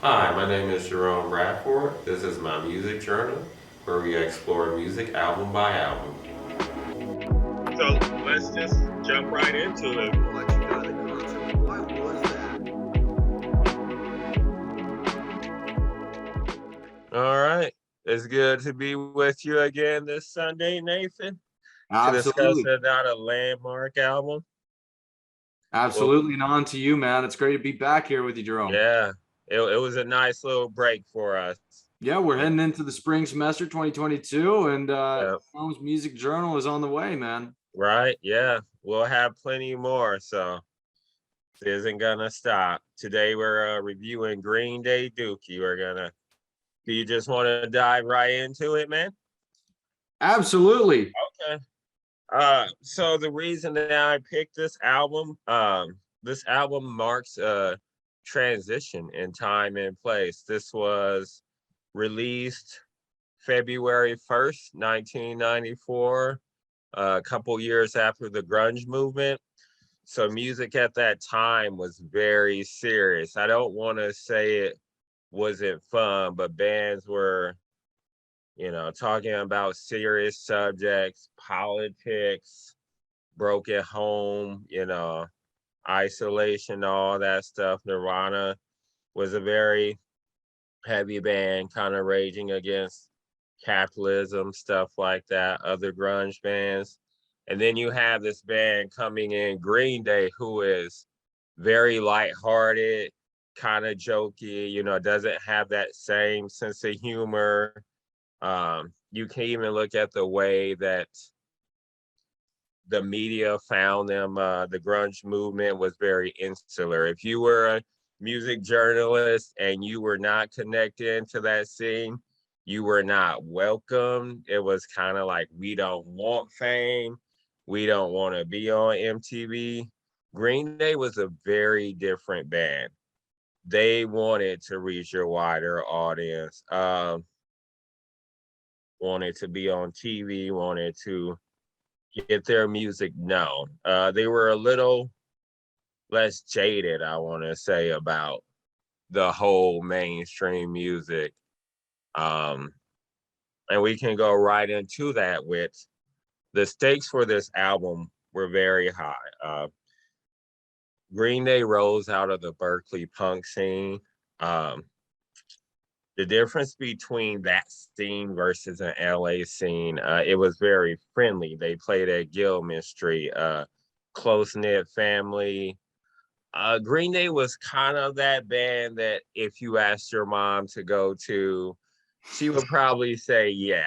Hi, my name is Jerome Bradford. This is my music journal where we explore music album by album. So let's just jump right into it. What you got in the concert? Why was that? All right. It's good to be with you again this Sunday, Nathan, to discuss Absolutely. about a landmark album. Well, Absolutely. And on to you, man. It's great to be back here with you, Jerome. yeah, it was a nice little break for us. Yeah, we're Yeah, heading into the spring semester 2022, and yeah, Jerome's Music Journal is on the way, man. right. Yeah, we'll have plenty more. So this isn't gonna stop. Today we're reviewing Green Day Dookie. Do you just want to dive right into it, man? Absolutely. Okay. So the reason that I picked this album marks a transition in time and place. This was released February 1st, 1994, a couple years after the grunge movement. So music at that time was very serious. I don't want to say it wasn't fun, but bands were talking about serious subjects, politics, broken home, isolation, all that stuff. Nirvana was a very heavy band, kind of raging against capitalism, stuff like that, other grunge bands. And then you have this band coming in, Green Day, who is very lighthearted, kind of jokey, doesn't have that same sense of humor. You can even look at the way that the media found them. The grunge movement was very insular. If you were a music journalist and you were not connected into that scene, you were not welcome. It was kind of like, we don't want fame. We don't want to be on MTV. Green Day was a very different band. They wanted to reach a wider audience, wanted to be on TV, wanted to get their music known. They were a little less jaded, I want to say, about the whole mainstream music. Um, and we can go right into that with the stakes for this album were very high. Green Day rose out of the Berkeley punk scene. Um, the difference between that scene versus an LA scene, it was very friendly. They played at Gilman Street, close knit family. Green Day was kind of that band that if you asked your mom to go to, she would probably say yeah,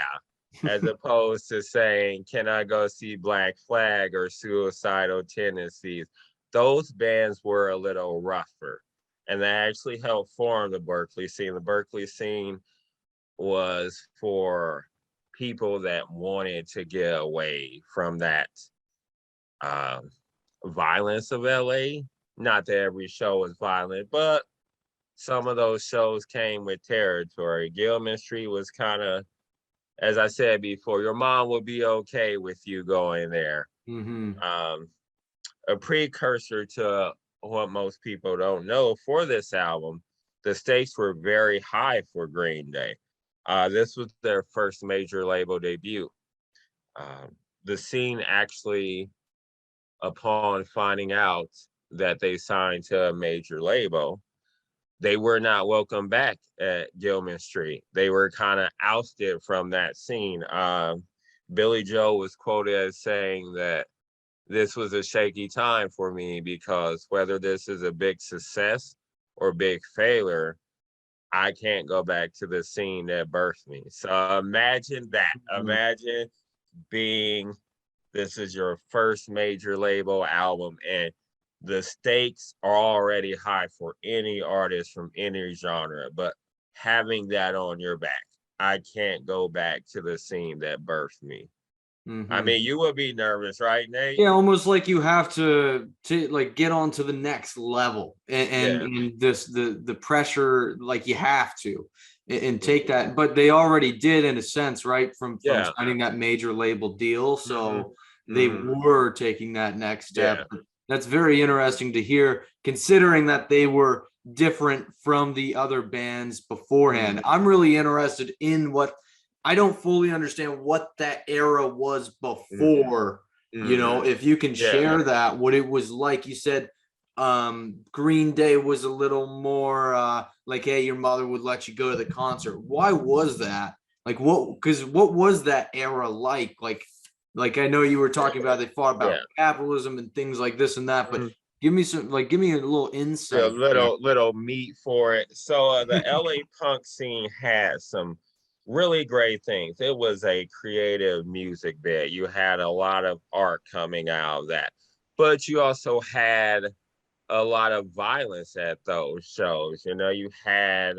as opposed to saying, "Can I go see Black Flag or Suicidal Tendencies?" Those bands were a little rougher, and that actually helped form the Berkeley scene. The Berkeley scene was for people that wanted to get away from that um, violence of LA. Not that every show was violent, but some of those shows came with territory. Gilman Street was kind of, as I said before, your mom would be okay with you going there. Mm-hmm. Um, a precursor to what most people don't know for this album, the stakes were very high for Green Day. This was their first major label debut. The scene actually, upon finding out that they signed to a major label, they were not welcome back at Gilman Street. They were kind of ousted from that scene. Billy Joe was quoted as saying that this was a shaky time for me because whether this is a big success or big failure, I can't go back to the scene that birthed me. So imagine that. Imagine being this is your first major label album and the stakes are already high for any artist from any genre, but having that on your back, I can't go back to the scene that birthed me. I Mm-hmm. mean, you would be nervous, right, Nate? Yeah, almost like you have to like get on to the next level, and Yeah. and this the pressure, like you have to, and take Mhm. that. But they already did in a sense, right, from Yeah. signing that major label deal. Hmm. So they Hmm. were taking that next step. Yeah. That's very interesting to hear, considering that they were different from the other bands beforehand. I'm really interested in what I don't fully understand what that era was before. You know, if you can Yeah. share that, what it was like. You said Green Day was a little more like, hey, your mother would let you go to the concert. Why was that? Like what was that era like? Like I know you were talking about they fought about capitalism and things like this and that, but give me a little A insight. little meat for it. So the LA punk scene had some really great things. It was a creative music bed. You had a lot of art coming out of that, but you also had a lot of violence at those shows. You know, you had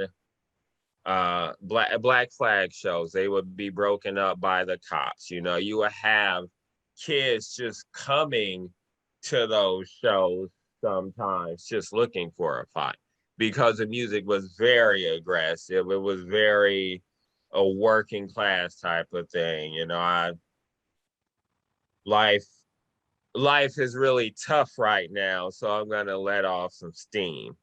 black flag shows. They would be broken up by the cops. You know, you would have kids just coming to those shows sometimes just looking for a fight because the music was very aggressive. It was very a working class type of thing. You know, life life is really tough right now, so I'm gonna let off some steam.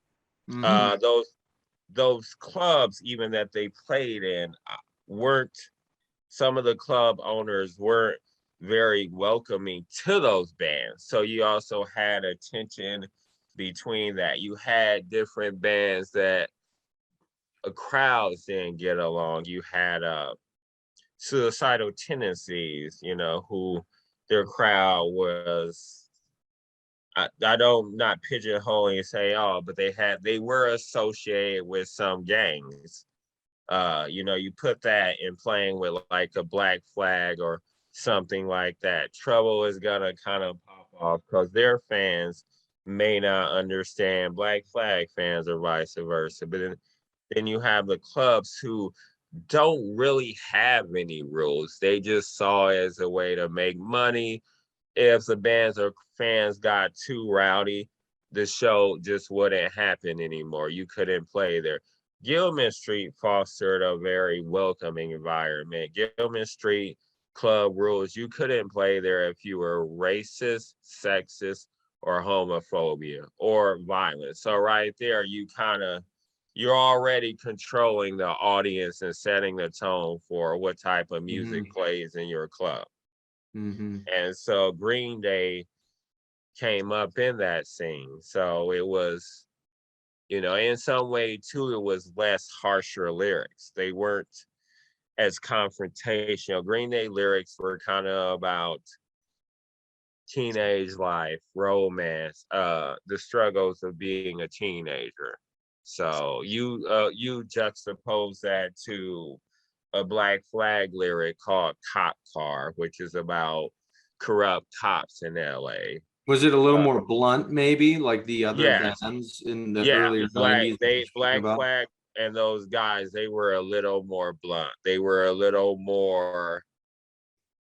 Those clubs even that they played in weren't some of the club owners weren't very welcoming to those bands. So you also had a tension between that. You had different bands that crowds didn't get along. You had suicidal tendencies, you know, who their crowd was I don't not pigeonholing and say, oh, but they were associated with some gangs. You know, you put that in playing with like a Black Flag or something like that. Trouble is gonna kind of pop off because their fans may not understand Black Flag fans or vice versa. But then you have the clubs who don't really have any rules. They just saw it as a way to make money. If the bands or fans got too rowdy, the show just wouldn't happen anymore. You couldn't play there. Gilman Street fostered a very welcoming environment. Gilman Street club rules, you couldn't play there if you were racist, sexist, or homophobia or violent. So right there, you're already controlling the audience and setting the tone for what type of music plays in your club. And so Green Day came up in that scene. So it was, you know, in some way too, it was less harsher lyrics. They weren't as confrontational. Green Day lyrics were kind of about teenage life, romance, the struggles of being a teenager. So you juxtapose that to a Black Flag lyric called Cop Car, which is about corrupt cops in LA. Was it a little more blunt, maybe, like the other Yeah, bands in the yeah. earlier 90s? Black About? Flag and those guys, they were a little more blunt. They were a little more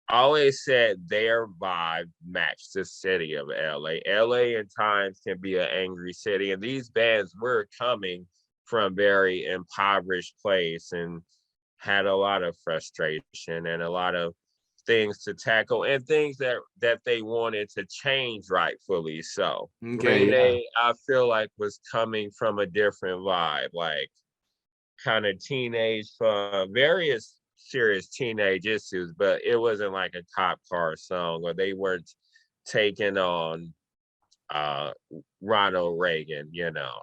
I always said their vibe matched the city of LA. LA at times can be an angry city, and these bands were coming from very impoverished place and had a lot of frustration and a lot of things to tackle and things that they wanted to change, rightfully so. Green Day, I feel like, was coming from a different vibe, like kind of teenage various serious teenage issues, but it wasn't like a cop car song, or they weren't taking on Ronald Reagan, you know,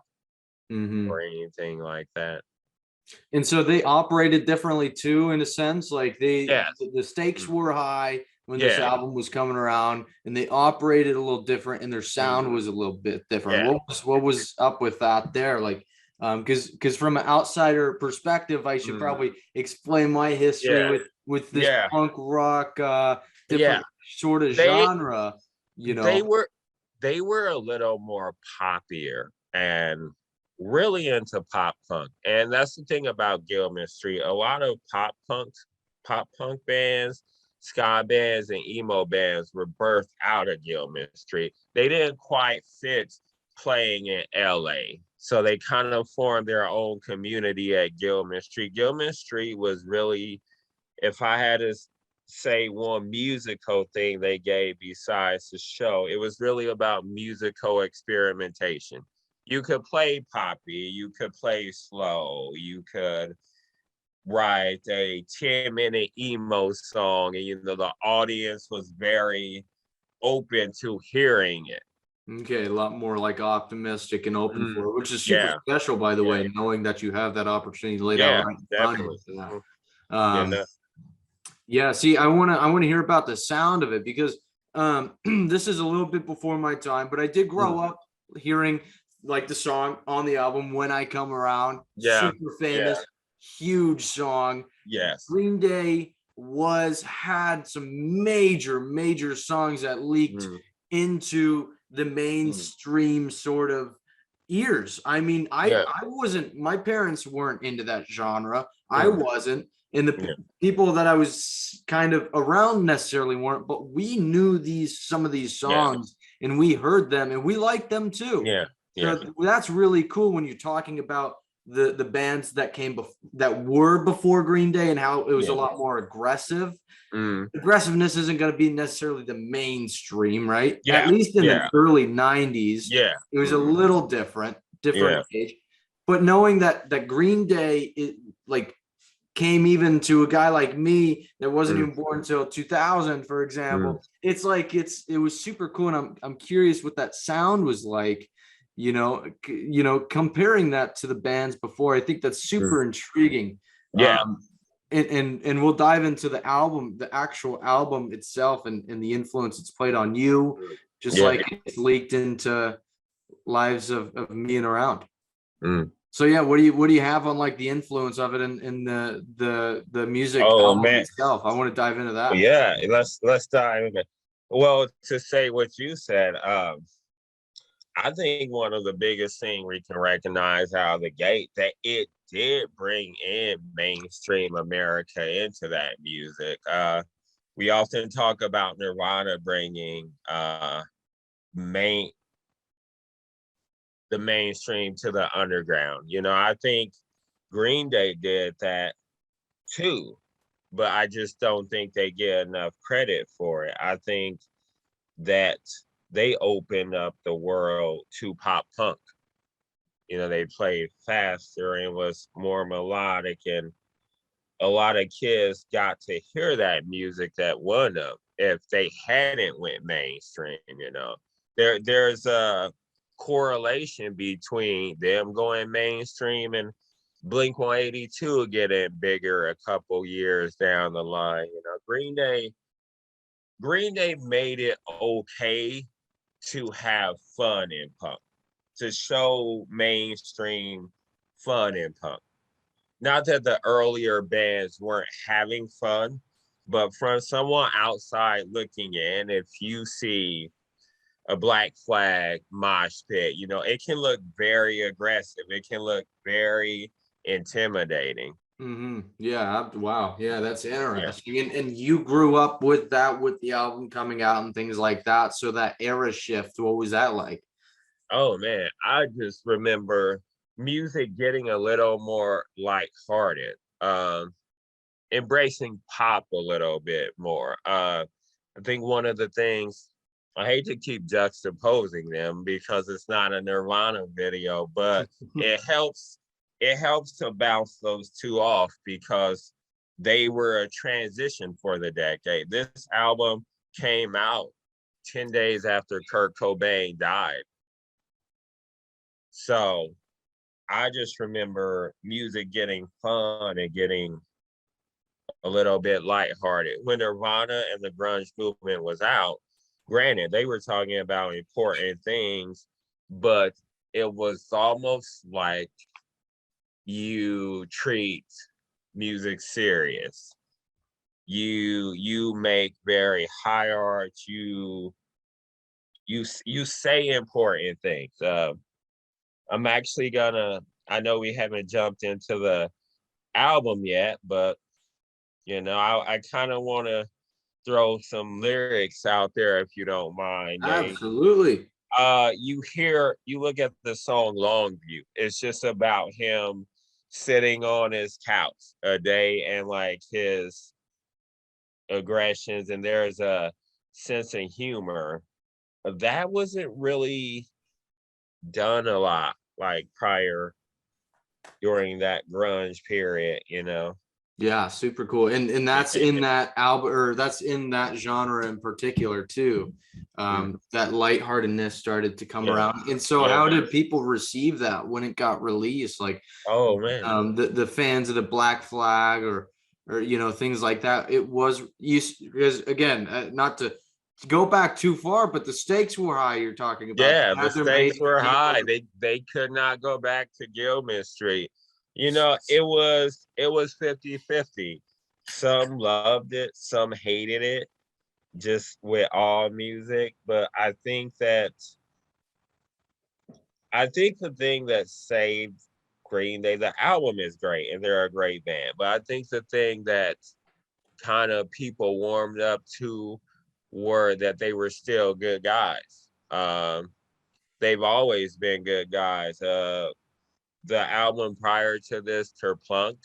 or anything like that. And so they operated differently too, in a sense. Like Yes. the stakes were high when this Yeah. album was coming around, and they operated a little different, and their sound was a little bit different. Yeah. What was up with that there? Like, because from an outsider perspective, I should probably explain my history with this punk rock, different sort of genre. You know, they were a little more poppier and really into pop punk. And that's the thing about Gilman Street. A lot of pop punk bands, ska bands, and emo bands were birthed out of Gilman Street. They didn't quite fit playing in LA. So they kind of formed their own community at Gilman Street. Gilman Street was really, if I had to say one musical thing they gave besides the show, it was really about musical experimentation. you could play poppy, you could play slow, you could write a 10-minute emo song, and the audience was very open to hearing it. Okay, a lot more like optimistic and open for it, which is super Yeah, special, by the yeah, way, knowing that you have that opportunity laid out yeah, right in front of definitely. you for that. You Um, know, yeah, see, I wanna hear about the sound of it because this is a little bit before my time, but I did grow up hearing like the song on the album When I Come Around, yeah, super yeah, famous, huge song. yes, Green Day had some major songs that leaked mm, into the mm, mainstream sort of ears. I mean, yeah, I wasn't, my parents weren't into that genre. I mm, wasn't, and the yeah, people that I was kind of around necessarily weren't, but we knew some of these yeah, songs and we heard them and we liked them too. yeah, yeah, So that's really cool when you're talking about the bands that that were before Green Day and how it was a yeah, lot more aggressive. mm, Aggressiveness isn't going to be necessarily the mainstream, right? At yeah, least in the yeah, early 90s, yeah, it was a mm, little different yeah, age. But knowing that Green Day like came even to a guy like me that wasn't mm, even born until 2000, for mm, example, it's like it was super cool, and I'm curious what that sound was like. Comparing that to the bands before, I think that's mm, super intriguing. yeah, And we'll dive into the album, the actual album itself, and the influence it's played on you, mm, just yeah, like it's leaked into lives of me and around. mm. So yeah, what do you have on like the influence of it in the music Oh album man, itself? I want to dive into that. yeah, let's dive in. Well, to say what you said, I think one of the biggest things we can recognize out of the gate that it did bring in mainstream America into that music. We often talk about Nirvana bringing main the mainstream to the underground. I think Green Day did that too, but I just don't think they get enough credit for it. I think that they opened up the world to pop punk. They played faster and was more melodic, and a lot of kids got to hear that music that won them if they hadn't went mainstream. There's a correlation between them going mainstream and Blink 182 getting bigger a couple years down the line. Green Day made it okay to have fun in punk, to show mainstream fun in punk. Not that the earlier bands weren't having fun, but from someone outside looking in, if you see a Black Flag mosh pit, it can look very aggressive. It can look very intimidating. Yeah. Wow. Yeah, that's Yeah. interesting. And you grew up with that, with the album coming out and things like that. So that era shift, what was that like? Oh man, I just remember music getting a little more lighthearted, embracing pop a little bit more. I think one of the things, I hate to keep juxtaposing them because it's not a Nirvana video, but it helps to bounce those two off because they were a transition for the decade. This album came out 10 days after Kurt Cobain died. So I just remember music getting fun and getting a little bit lighthearted. When Nirvana and the grunge movement was out, granted, they were talking about important things, but it was almost like you treat music serious. You make very high art. You say important things. I'm actually gonna. I know we haven't jumped into the album yet, but I kind of want to throw some lyrics out there if you don't mind, Dave. Absolutely. You look at the song Longview. It's just about him sitting on his couch a day and like his aggressions, and there's a sense of humor that wasn't really done a lot like prior during that grunge period, you know. Yeah, super cool. And that's in that album, or that's in that genre in particular too. That lightheartedness started to come Yeah. around. And so Yeah. how did people receive that when it got released? Like Oh man. the fans of the Black Flag or you know, things like that. It was you because again, not to go back too far, but the stakes were high. You're talking about. Yeah, They the had their major stakes were deals. high. They could not go back to Gilman Street. You know, it was 50-50. Some loved it, some hated it, just with all music. But I think the thing that saved Green Day, the album is great and they're a great band. But I think the thing that kind of people warmed up to were that they were still good guys. They've always been good guys. The album prior to this, Kerplunk,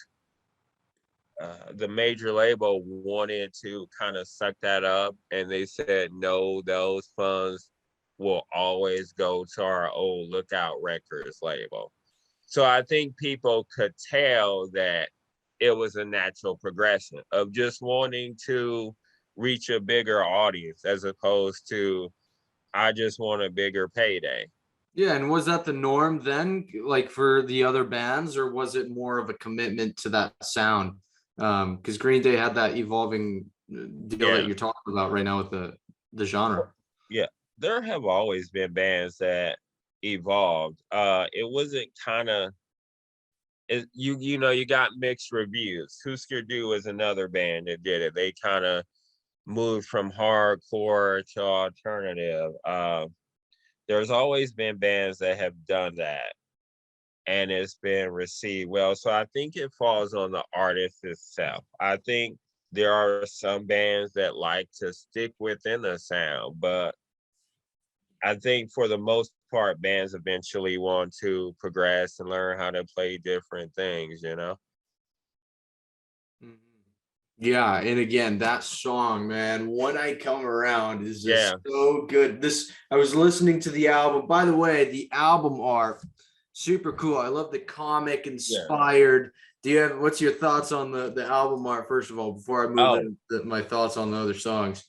the major label wanted to kind of suck that up, and they said no, those funds will always go to our old Lookout Records label. So I think people could tell that it was a natural progression of just wanting to reach a bigger audience as opposed to I just want a bigger payday. Yeah, and was that the norm then, like for the other bands, or was it more of a commitment to that sound? Because Green Day had that evolving deal that Yeah. you're talking about right now with the genre. Yeah, there have always been bands that evolved. It wasn't kind of you know you got mixed reviews. Husker Du is another band that did it. They kind of moved from hardcore to alternative. There's always been bands that have done that, and it's been received well. So I think it falls on the artist itself. I think there are some bands that like to stick within the sound, but I think for the most part, bands eventually want to progress and learn how to play different things, you know? Mhm. Yeah, and again, that song, man, When I Come Around is just Yeah. so good. This I was listening to the album. By the way, the album art, super cool. I love the comic inspired. Do you have what's your thoughts on the album art, first of all, before I move Oh, into my thoughts on the other songs?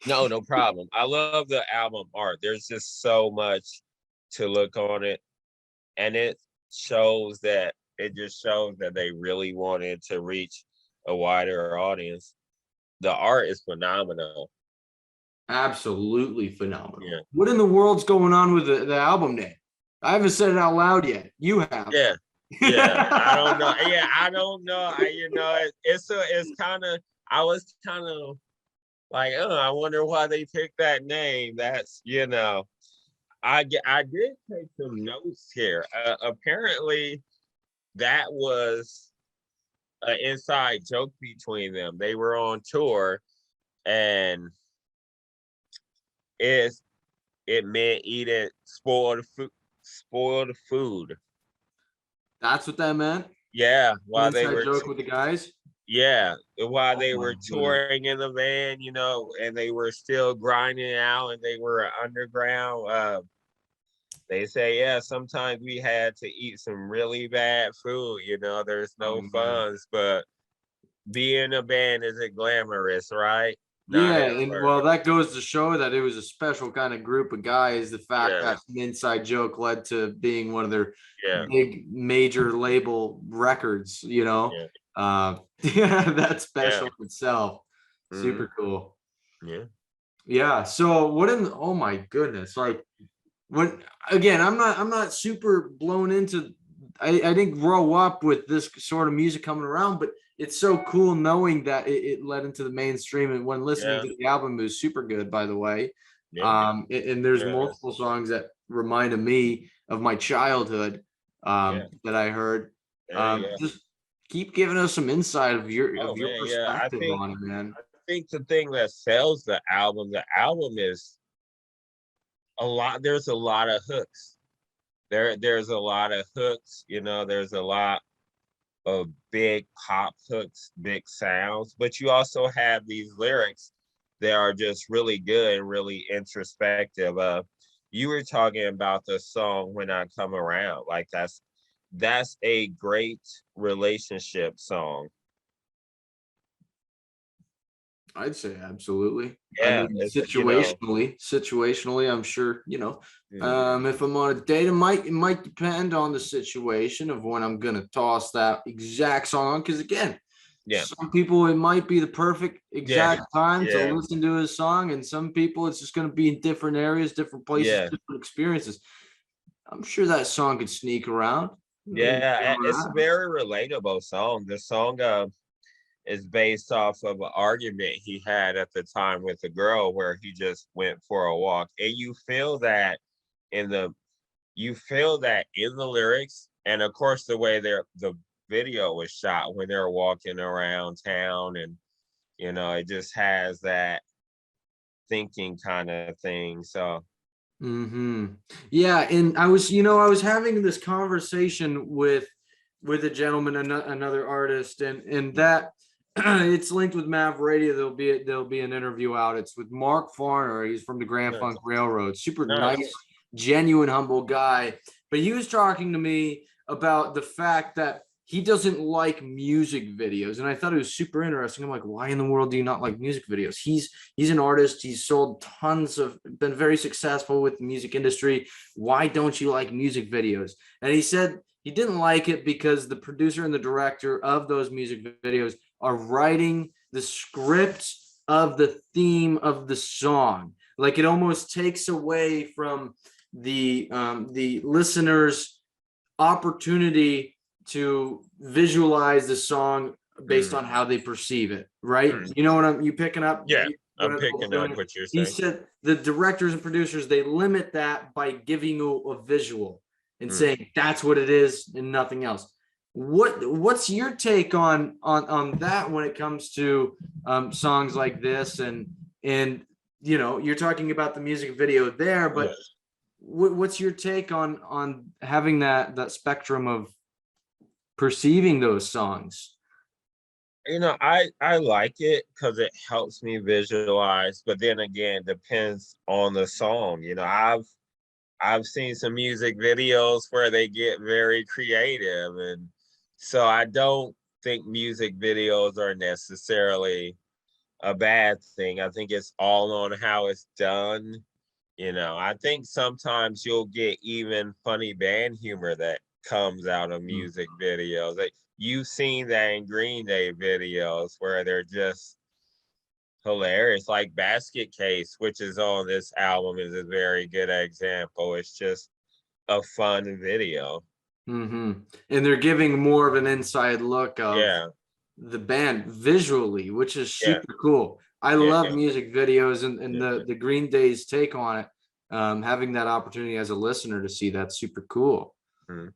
no problem. I love the album art. There's just so much to look on it. And it just shows that they really wanted to reach a wider audience. The art is phenomenal. Absolutely phenomenal. Yeah. What in the world's going on with the album name? I haven't said it out loud yet. You have. Yeah. Yeah. I don't know. Yeah, I don't know. It's kind of, I was kind of like, oh, I wonder why they picked that name. I did take some notes here. Apparently, that was an inside joke between them. They were on tour, and it's it meant eating spoiled food. That's what that meant. Yeah, while they Inside were joke with the guys. yeah, while Oh they my were goodness. touring in the van, and they were still grinding out, and they were underground. They say, yeah, sometimes we had to eat some really bad food. There's Oh no man. funds, but being a band isn't glamorous, right? Not Yeah, at and first. well, that goes to show that it was a special kind of group of guys. The fact Yeah, that an inside joke led to being one of their yeah, big major label records, yeah, yeah, that's yeah. special in itself. Hmm. Super cool. Yeah. Yeah. So oh my goodness, like when again, I'm not super blown into I didn't grow up with this sort of music coming around, but it's so cool knowing that it led into the mainstream. And when listening Yeah. to the album, it was super good, by the way. Yeah. And there's Yeah. multiple songs that reminded me of my childhood Yeah. that I heard. Yeah. Yeah. Just keep giving us some insight of Oh your man, yeah. I perspective think on it, man. I think the thing that sells the album is a lot. There's a lot of hooks. There's a lot of hooks. There's a lot of big pop hooks, big sounds, but you also have these lyrics that are just really good and really introspective. you were talking about the song When I Come Around. Like that's a great relationship song. I'd say absolutely. I Yeah, mean, it's, you know, situationally, I'm sure, if I'm on a date, it might depend on the situation of when I'm gonna toss that exact song on. Because again, yeah, some people it might be the perfect yeah, exact time to yeah, listen to a song, and some people it's just gonna be in different areas, different places, yeah, different experiences. I'm sure that song could sneak around. yeah. It's a very relatable song. The song is based off of an argument he had at the time with a girl where he just went for a walk. And in the you feel that in the lyrics, and of course the way the video was shot when they're walking around town, and it just has that thinking kind of thing. So Yeah, and I was having this conversation with a gentleman, another artist, and that it's linked with Mavradio. There'll be an interview out. It's with Mark Farner. He's from the Grand nice, Funk Railroad. Super nice. nice, genuine, humble guy. But he was talking to me about the fact that he doesn't like music videos, and I thought it was super interesting. I'm like, why in the world do you not like music videos? He's an artist. He's sold tons of, been very successful with the music industry. Why don't you like music videos? And he said he didn't like it because the producer and the director of those music videos are writing the script of the theme of the song. Like it almost takes away from the listener's opportunity to visualize the song based on how they perceive it, right? You know what you picking up? Yeah, What I'm picking up what you're He saying. said the directors and producers, they limit that by giving you a visual and saying that's what it is and nothing else. What's your take on that when it comes to songs like this, and you're talking about the music video there, but Yeah. what's your take on having that spectrum of perceiving those songs? I like it because it helps me visualize, but then again, depends on the song. I've seen some music videos where they get very creative, and so I don't think music videos are necessarily a bad thing. I think it's all on how it's done. I think sometimes you'll get even funny band humor that comes out of music videos. Like, you've seen that in Green Day videos where they're just hilarious. Like Basket Case, which is on this album, is a very good example. It's just a fun video. And they're giving more of an inside look of Yeah, the band visually, which is yeah, super cool. I yeah, love music videos, and yeah. the Green Day's take on it. Having that opportunity as a listener to see that's super cool. Mhm.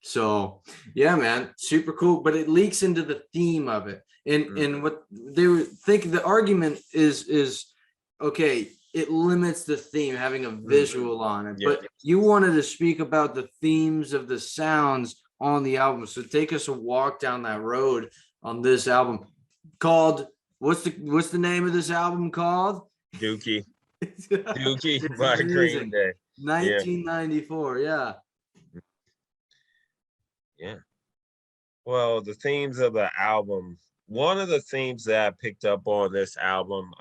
So yeah, man, super cool. But it leaks into the theme of it, and what they were thinking. The argument is okay. It limits the theme, having a visual on it. Yeah. But you wanted to speak about the themes of the sounds on the album. So take us a walk down that road on this album called what's the name of this album called? Dookie. It's Dookie by Green amazing. Day. Yeah. 1994. Yeah. Yeah. Well, the themes of the album, one of the themes that I picked up on this album,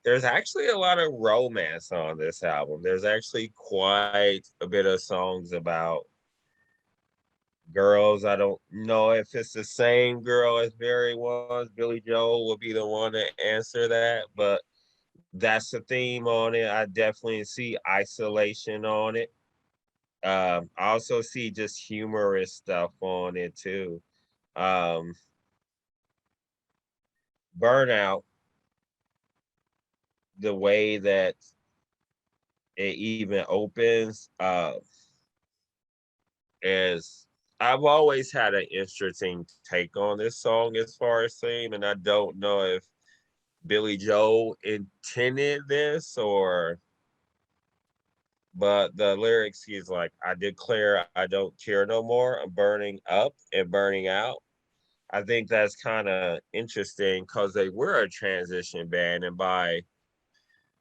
there's actually a lot of romance on this album. There's actually quite a bit of songs about girls. I don't know if it's the same girl as Barry was. Billy Joel will be the one to answer that, but that's the theme on it. I definitely see isolation on it. I also see just humorous stuff on it too. Um, Burnout, the way that it even opens, is I've always had an interesting take on this song as far as theme, and I don't know if Billy Joel intended this but the lyrics, he's like, I declare I don't care no more. I'm burning up and burning out. I think that's kind of interesting because they were a transition band, and by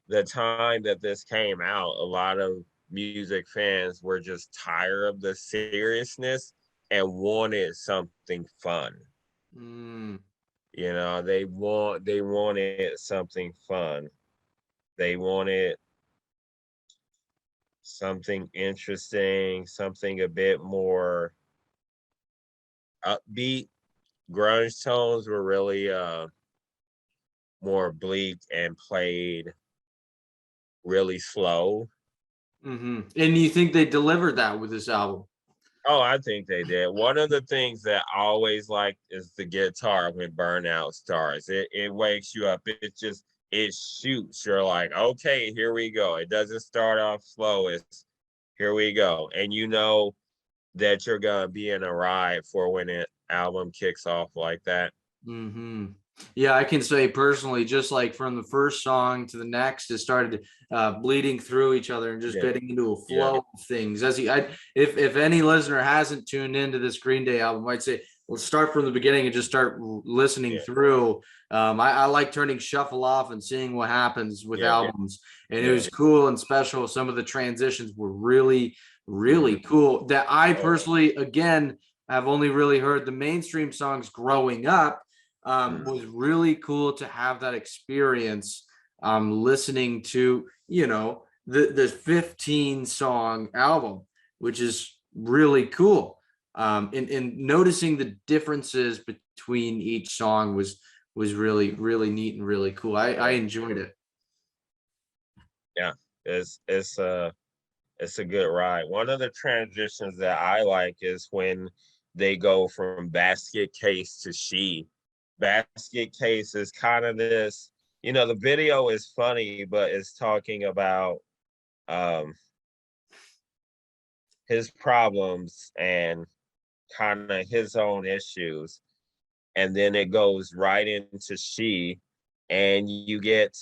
the time that this came out, a lot of music fans were just tired of the seriousness and wanted something fun. Mm. You know, they wanted something fun. They wanted something interesting, something a bit more upbeat. Grunge tones were really more bleak and played really slow. Hmm. And you think they delivered that with this album? Oh, I think they did. One of the things that I always like is the guitar when Burnout starts. It wakes you up. It shoots. You're like, okay, here we go. It doesn't start off slow. It's here we go. And you know that you're gonna be in a ride for when an album kicks off like that. Hmm. Yeah, I can say personally, just like from the first song to the next, it started bleeding through each other and just Yeah. getting into a Yeah. flow of things. If any listener hasn't tuned into this Green Day album, I'd say let's start from the beginning and just start listening Yeah. through. I like turning shuffle off and seeing what happens with Yeah. albums, and it Yeah. was cool and special. Some of the transitions were really, really cool. That I personally, again, have only really heard the mainstream songs growing up. Was really cool to have that experience listening to, you know, the 15 song album, which is really cool. And noticing the differences between each song was really, really neat and really cool. I enjoyed it. Yeah. It's a good ride. One of the transitions that I like is when they go from Basket Case to She. Basket Case is kind of this, you know, the video is funny, but it's talking about um his problems and kind of his own issues. And then it goes right into She, and you get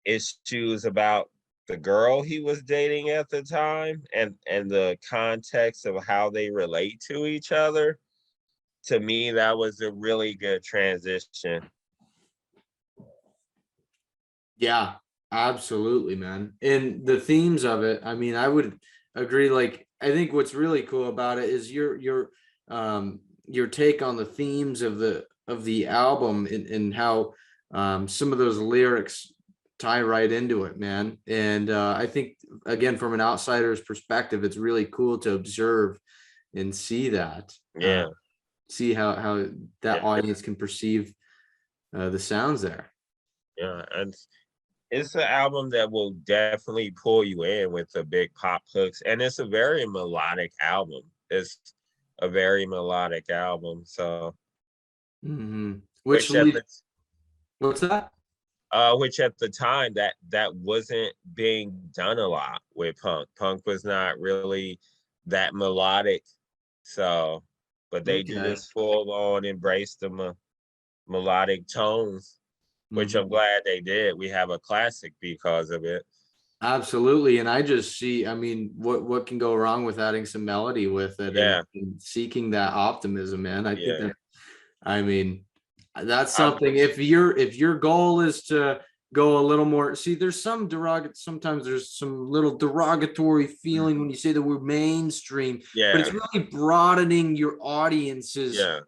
issues about the girl he was dating at the time and the context of how they relate to each other. To me, that was a really good transition. Yeah, absolutely, man. And the themes of it, I mean, I would agree. Like, I think what's really cool about it is your take on the themes of the album and how some of those lyrics tie right into it, man. And I think again, from an outsider's perspective, it's really cool to observe and see that. Yeah. See how that Yeah. audience can perceive the sounds there. Yeah. And it's an album that will definitely pull you in with the big pop hooks. And it's a very melodic album. It's a very melodic album. So Mm-hmm. which at the What's that? which at the time that wasn't being done a lot with punk. Punk was not really that melodic. So, but they Okay. just full on embrace the melodic tones, which I'm Mhm. glad they did. We have a classic because of it. Absolutely. And I just see, I mean, what can go wrong with adding some melody with it Yeah, and seeking that optimism, man. I think yeah. that, I mean, that's I'm, something. If your goal is to go a little more, see, there's some sometimes there's some little derogatory feeling when you say the word mainstream, but it's yeah, really broadening your audience's yeah,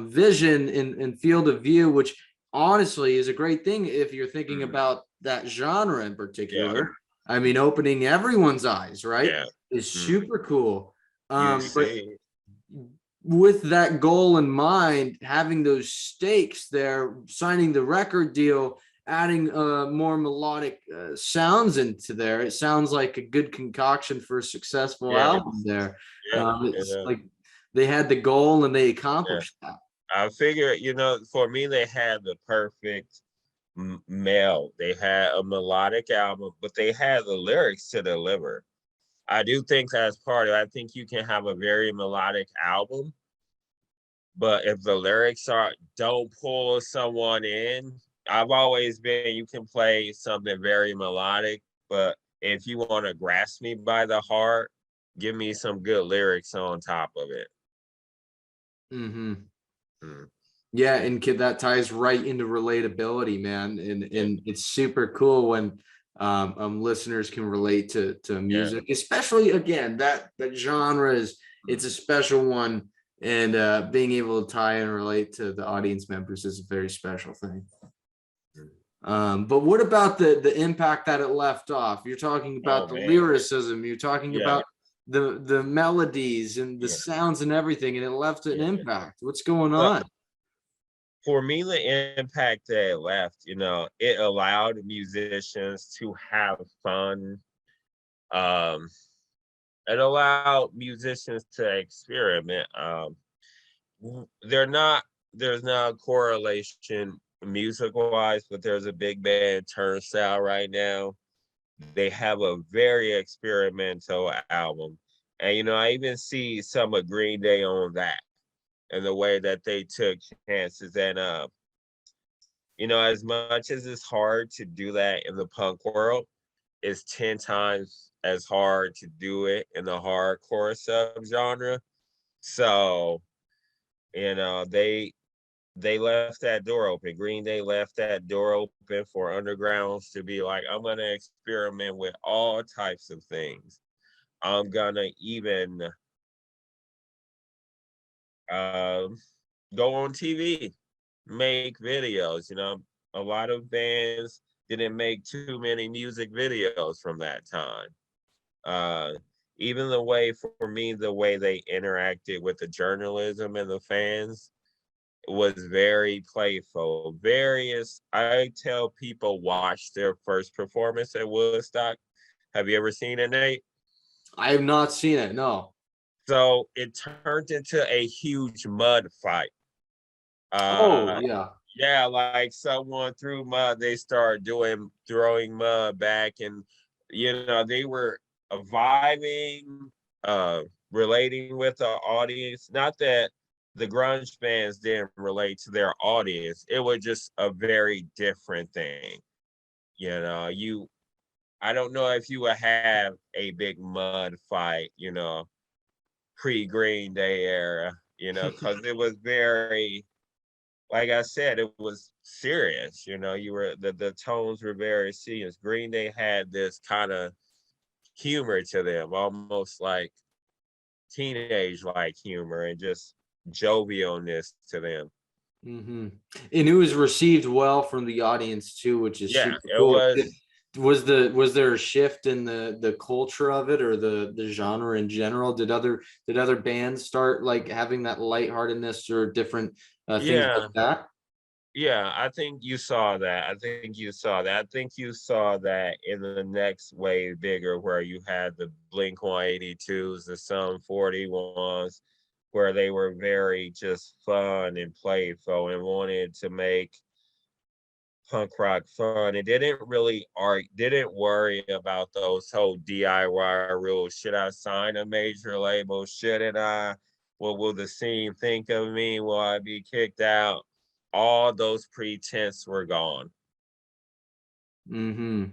vision and field of view, which honestly is a great thing if you're thinking mhm, about that genre in yeah, particular. I mean, opening everyone's eyes, right, yeah. is Mm. super cool. You But see, with that goal in mind, having those stakes there, signing the record deal, adding more melodic sounds into there, it sounds like a good concoction for a successful yeah, album there. yeah, It's like they had the goal and they yeah. accomplished that. I figure, you know, for me, they had the perfect meld. They had a melodic album, but they had the lyrics to deliver. I do think that's part of it. I think you can have a very melodic album, but if the lyrics are don't pull someone in, I've always been you can play something very melodic, but if you want to grasp me by the heart, give me some good lyrics on top of it. Mm-hmm. Mm. Yeah, and kid, that ties right into relatability, man. And it's super cool when listeners can relate to Yeah. music, especially again that genre is it's a special one, and being able to tie and relate to the audience members is a very special thing. But what about the impact that it left off? You're talking Oh about the man. lyricism, you're talking Yeah. about the melodies and the Yeah. sounds and everything, and it left an Yeah. impact. What's going Well, on? for me, the impact that it left, it allowed musicians to have fun. Um, it allowed musicians to experiment. They're not there's not a correlation music wise, but there's a big band turnstile right now. They have a very experimental album. And I even see some of Green Day on that and the way that they took chances. And as much as it's hard to do that in the punk world, it's 10 times as hard to do it in the hardcore subgenre. So, they left that door open. Green Day left that door open for undergrounds to be like, I'm gonna experiment with all types of things. I'm gonna even um, go on TV, make videos. A lot of bands didn't make too many music videos from that time. Uh, Even the way for me, the way they interacted with the journalism and the fans was very playful. I tell people watch their first performance at Woodstock. Have you ever seen it, Nate? I have not seen it. No. So it turned into a huge mud fight. Oh Uh, yeah. yeah, like someone threw mud, they started throwing mud back, and they were vibing, uh, relating with the audience. Not that the grunge fans didn't relate to their audience; it was just a very different thing. I don't know if you would have a big mud fight, pre Green Day era, because it was very, like I said, it was serious. The tones were very serious. Green Day had this kind of humor to them, almost like teenage like humor and just jovialness to them. Hmm. And it was received well from the audience too, which is Yeah, super it cool. was. Was there a shift in the culture of it or the genre in general? Did other bands start like having that lightheartedness or different things like Yeah, that? yeah. I think you saw that. I think you saw that. I think you saw that in the next wave bigger, where you had the Blink 182s, the Sum 41s, where they were very just fun and playful and wanted to make punk rock fun. It didn't worry about those whole DIY rules. Should I sign a major label? Shouldn't I? What will the scene think of me? Will I be kicked out? All those pretense were gone. Hmm.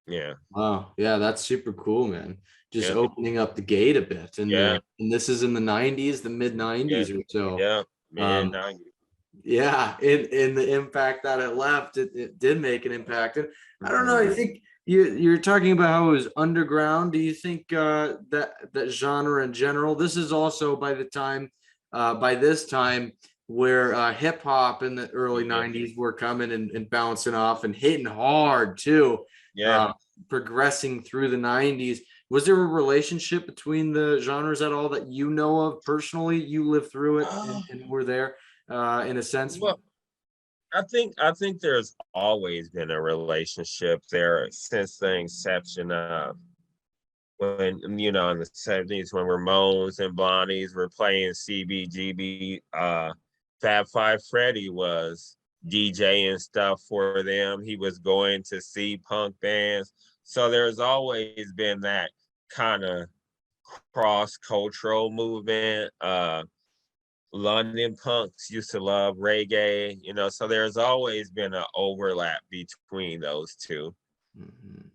Yeah. Wow. Yeah, that's super cool, man. Just Yeah. opening up the gate a bit. Yeah. And this is in the 90s, the mid Yeah. 90s or so. Yeah. Um, Man. yeah, in the impact that it left, it did make an impact. And I don't know, I Mhm. think you're talking about how it was underground. Do you think that genre in general? This is also by this time where hip hop in the early Yeah. 90s were coming and bouncing off and hitting hard too. Yeah. Uh, Progressing through the 90s. Was there a relationship between the genres at all that you know of personally? You lived through it and were there in a sense. Well, I think there's always been a relationship there since the inception of when in the 70s when Ramones and Bonnies were playing CBGB. Fab Five Freddy was DJing stuff for them. He was going to see punk bands. So there's always been that kind of cross cultural movement. London punks used to love reggae, so there's always been an overlap between those two. Mhm.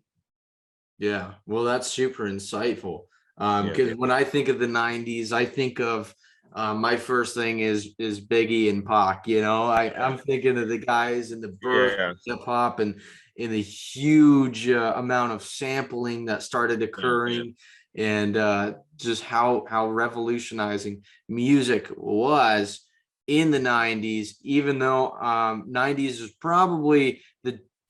Yeah, well, that's super insightful. Yeah. Because when I think of the 90s, I think of my first thing is Biggie and Pac. You know, I'm thinking of the guys in the birth Yeah. of hip hop and in the huge amount of sampling that started occurring, and just how revolutionizing music was in the 90s. Even though 90s is probably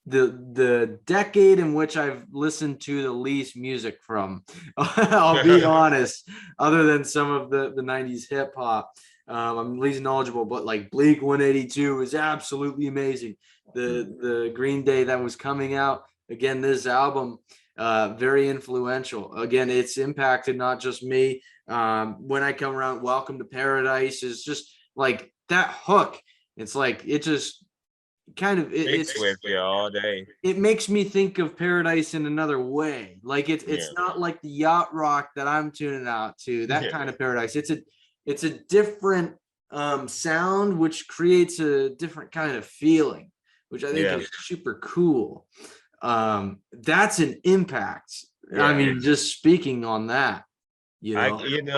the decade in which I've listened to the least music from. I'll be honest, other than some of the 90s hip hop. I'm least knowledgeable, but like Blink 182 is absolutely amazing. The Green Day that was coming out, again, this album, very influential. Again, it's impacted not just me. When I come around, Welcome to Paradise is just like that hook. It's like it just kind of it's with you all day. it makes me think of Paradise in another way. Like it's not like the yacht rock that I'm tuning out to, that kind of Paradise. It's a different sound, which creates a different kind of feeling, which I think is super cool. That's an impact. I mean, just speaking on that, and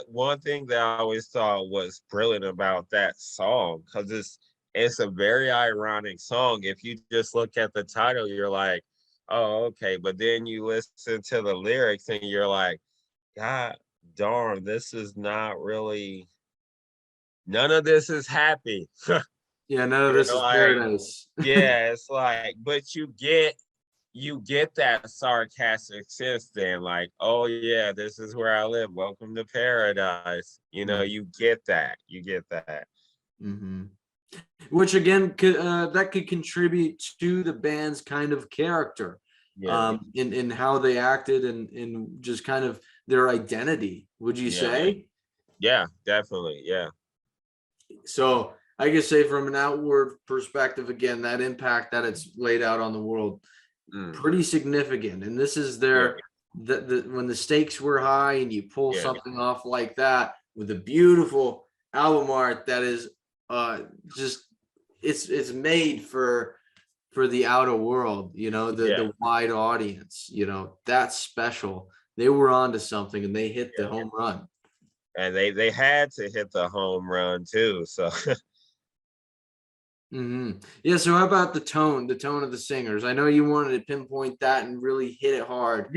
one thing that I always thought was brilliant about that song, because it's a very ironic song. If you just look at the title, you're like, oh, okay. But then you listen to the lyrics and you're like, God darn, this is not really, none of this is happy. None of this is paradise. It's like, but you get that sarcastic sense then, like, oh yeah, this is where I live. Welcome to paradise. You get that. Mm-hmm. Which again that could contribute to the band's kind of character, in how they acted and just kind of their identity, would you say? Yeah, definitely. Yeah. So I could say from an outward perspective, again, that impact that it's laid out on the world, pretty significant. And this is when the stakes were high and you pull something off like that with a beautiful album art that is just it's made for the outer world, the wide audience, that's special. They were onto something and they hit the home run. And they had to hit the home run too. So yeah. So how about the tone of the singers? I know you wanted to pinpoint that and really hit it hard.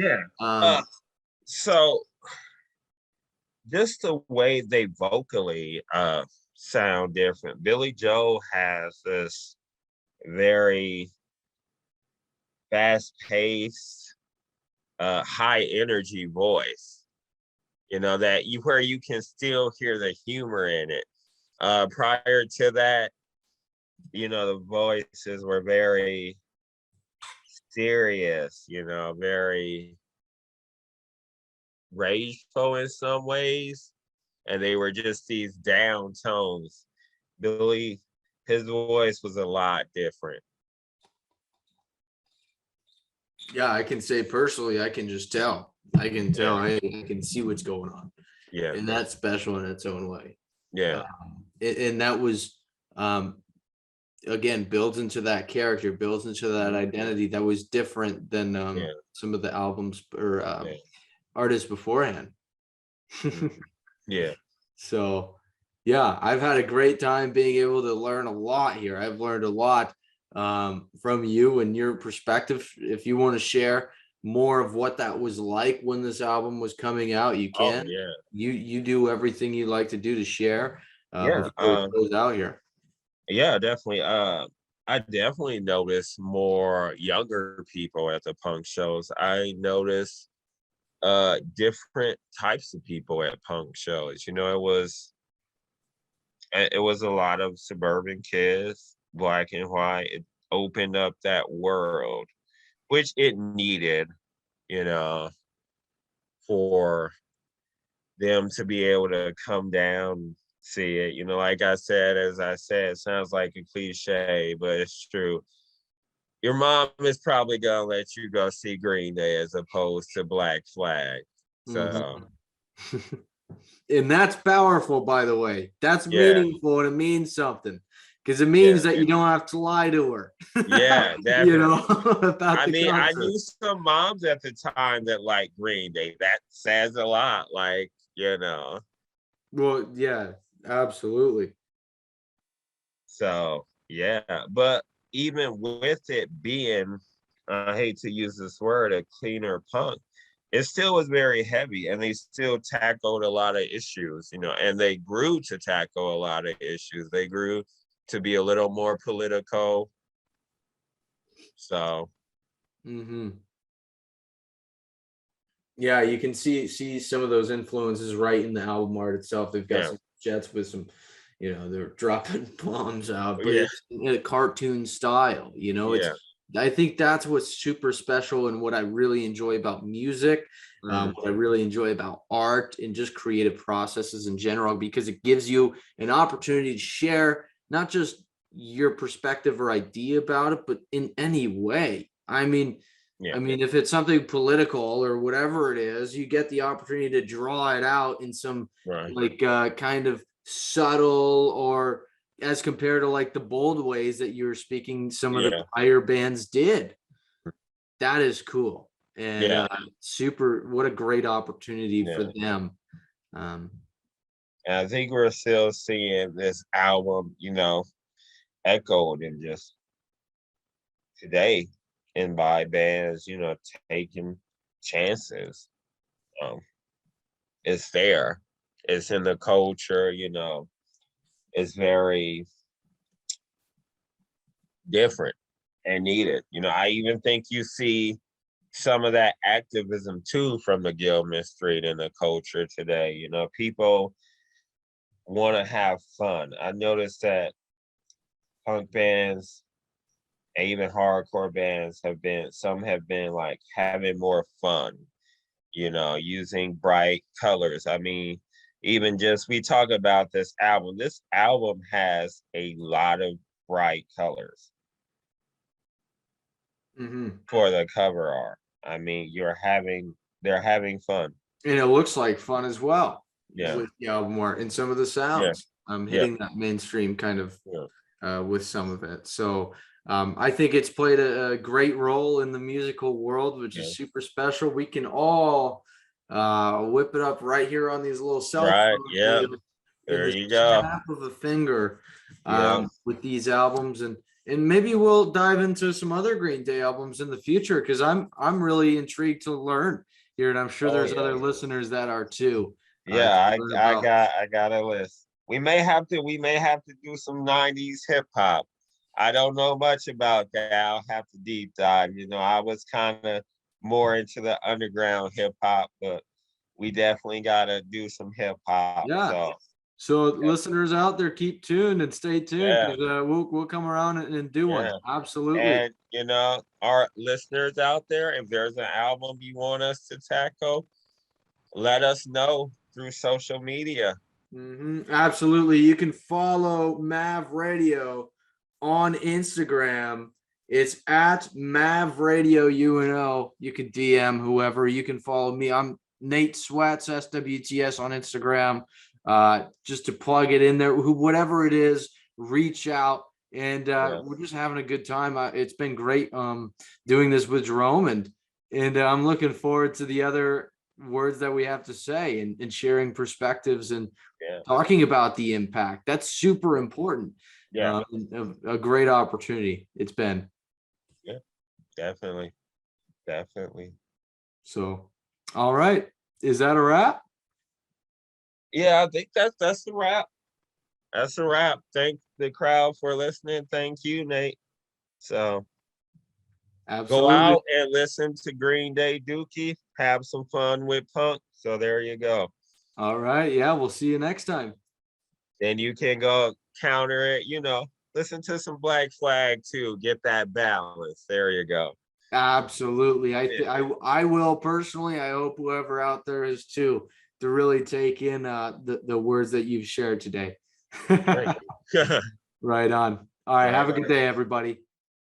So just the way they vocally sound different. Billy Joe has this very fast-paced, high energy voice, where you can still hear the humor in it. Prior to that, the voices were very serious, very rageful in some ways, and they were just these down tones. Billy, his voice was a lot different. Yeah, I can say personally, I can just tell. I can tell. I can see what's going on. Yeah, and that's special in its own way. Yeah, and that was again built into that character, built into that identity that was different than some of the albums or artists beforehand. So I've had a great time being able to learn a lot here. I've learned a lot from you and your perspective. If you want to share more of what that was like when this album was coming out, you can. You do everything you like to do to share before it goes out here. Definitely. I definitely noticed more younger people at the punk shows. I noticed different types of people at punk shows. It was a lot of suburban kids, black and white. It opened up that world, which it needed, for them to be able to come down, see it. Like I said, it sounds like a cliche, but it's true. Your mom is probably gonna let you go see Green Day as opposed to Black Flag. So and that's powerful, by the way. That's meaningful, and it means something. Because it means that you don't have to lie to her. Definitely. About I knew some moms at the time that liked Green Day. That says a lot, Well, yeah, absolutely. So yeah, but even with it being, I hate to use this word, a cleaner punk, it still was very heavy, and they still tackled a lot of issues, and they grew to tackle a lot of issues. They grew to be a little more political. So Hmm. Yeah, you can see some of those influences right in the album art itself. They've got yeah, some jets with some, they're dropping bombs out, but yeah, it's in a cartoon style. yeah. I think that's what's super special and what I really enjoy about music, Mm, what I really enjoy about art and just creative processes in general, because it gives you an opportunity to share not just your perspective or idea about it, but in any way. yeah, If it's something political or whatever it is, you get the opportunity to draw it out in some right. like kind of subtle, or as compared to like the bold ways that you're speaking some of the Yeah, prior bands did. That is cool. And yeah, super, what a great opportunity for yeah. them. Um, And I think we're still seeing this album, echoed in just today and by bands, taking chances. Um, it's there. It's in the culture, it's very different and needed. I even think you see some of that activism too from the Gilman Street in the culture today. People want to have fun. I noticed that punk bands and even hardcore bands some have been like having more fun, using bright colors. I mean, even just we talk about this album. This album has a lot of bright colors mhm. for the cover art. I mean, they're having fun. And it looks like fun as well Yeah, with the album art and some of the yeah, sounds. yeah, Hitting that mainstream kind of yeah, with some of it. So I think it's played a great role in the musical world, which yeah. is super special. We can all whip it up right here on these little cell Right. phones Yeah. in There the you go. snap of a finger Yeah. with these albums, and maybe we'll dive into some other Green Day albums in the future, because I'm really intrigued to learn here, and I'm sure Oh there's yeah. other listeners that are too. Yeah. To I learn I about. got I got a list. We may have to do some 90s hip hop. I don't know much about that. I'll have to deep dive. I was kind of more into the underground hip hop, but we definitely gotta do some hip hop. Yeah. So So listeners out there, keep tuned and stay tuned, yeah, because we'll come around and do one. yeah. Absolutely. And our listeners out there, if there's an album you want us to tackle, let us know through social media. Absolutely. You can follow Mavradio on Instagram. It's at Mavradio UNO. You can DM whoever. You can follow me. I'm Nate Swets, SWTS on Instagram. Just to plug it in there, whatever it is, reach out. And Yeah, we're just having a good time. It's been great doing this with Jerome, and I'm looking forward to the other words that we have to say, and sharing perspectives and yeah, talking about the impact. That's super important. yeah, A great opportunity it's been. yeah. Definitely, definitely. So, all right. Is that a wrap? Yeah, I think that's the wrap. That's a wrap. Thank the crowd for listening. Thank you, Nate. So go Absolutely. out and listen to Green Day Dookie. Have some fun with punk. So there you go. All right. Yeah. We'll see you next time. Then you can go counter it, listen to some Black Flag too. Get that balance. There you go. Absolutely. Yeah. I will personally. I hope whoever out there is too, to really take in the words that you've shared today. Thank you. Right on. All right. Right Have a good on. day, everybody.